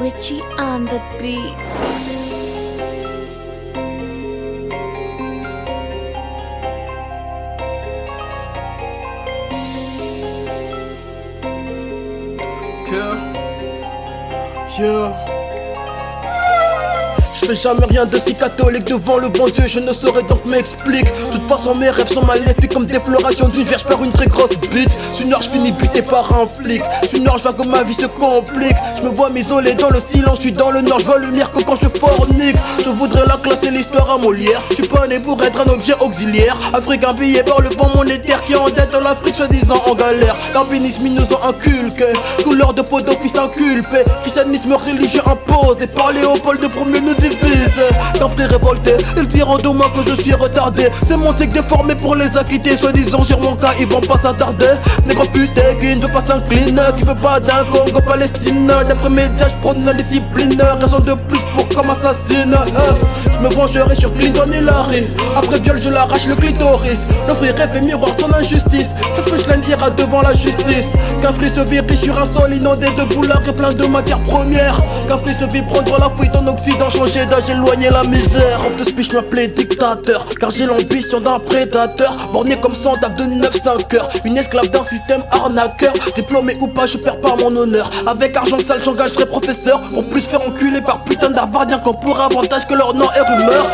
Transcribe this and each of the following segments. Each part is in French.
Richie on the beat. Je fais jamais rien de si catholique devant le bon Dieu, je ne saurais donc m'expliquer. De toute façon mes rêves sont maléfiques comme défloration d'une vierge par une très grosse bite. Suis noir, je finis buté par un flic. Suis noir, je vois que ma vie se complique. Je me vois m'isoler dans le silence, je suis dans le nord, je vois lumière que quand je fornique. Je voudrais la classer l'histoire à Molière. Je suis pas né pour être un objet auxiliaire. Africain pillé par le bon monétaire qui endette dans l'Afrique soi-disant en galère. Calvinisme ils nous ont inculqué, couleur de peau d'office inculpé. Christianisme religieux imposé par Léopold Ier nous divise. Quand t'es révolté, ils diront de moi que je suis retardé. C'est mon tic déformé pour les acquitter. Soi-disant sur mon cas, ils vont pas s'attarder. Négro futé qui ne veut pas s'incliner, qui veut pas d'un Congo Palestine. D'après médias, je prône la discipline. Raison de plus pour comme assassine. Je me vengerai sur Clinton et Larry. Après viol, je l'arrache le clitoris. L'offrir rêve et miroir de son injustice. Sa punchline ira devant la justice. Qu'un fruit se vit riche sur un sol inondé de boulards et plein de matières premières. Qu'un fruit se vit prendre la fuite en Occident, changer d'âge, éloigner la misère. Homme de speech m'appelait dictateur, car j'ai l'ambition d'un prédateur. Borné comme Sandave de 9-5 heures, une esclave d'un système arnaqueur. Diplômé ou pas, je perds pas mon honneur. Avec argent sale, j'engagerai professeur. Pour plus faire enculer par putain d'arbardiens qu'on pour avantage que leur nom est rumeur.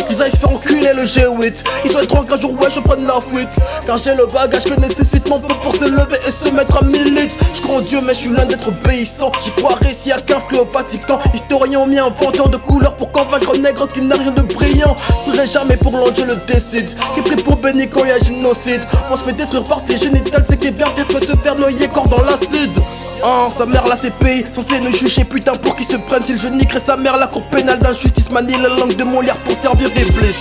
Ils aillent se faire enculer le G8. Ils souhaiteront qu'un jour ouais je prenne la fuite, car j'ai le bagage que nécessite mon peuple pour se lever et se mettre à milite. Je crois en Dieu mais je suis loin d'être obéissant. J'y croirais s'il y a qu'un fruit au Vatican. Historiens ont mis un inventeur de couleurs pour convaincre un nègre qu'il n'a rien de brillant. Je ferai jamais pour l'ange, je le décide. Qui prie pour bénir quand il y a génocide. On se fait détruire par tes génitales, c'est qui est bien pire que se faire noyer corps dans l'acide. Sa mère la CPI, censé nous juger putain pour qu'il se prenne. Si je niquerai sa mère, la cour pénale d'injustice manie la langue de mon lierre pour servir des bliss.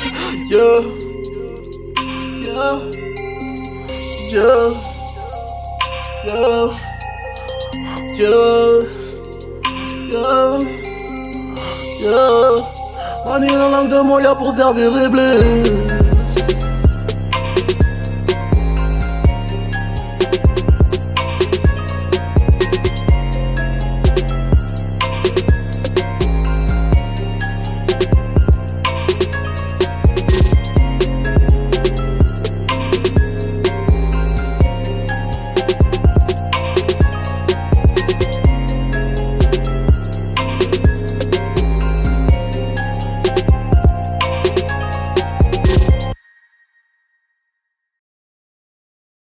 Manie la langue de mon lierre pour servir des bliss.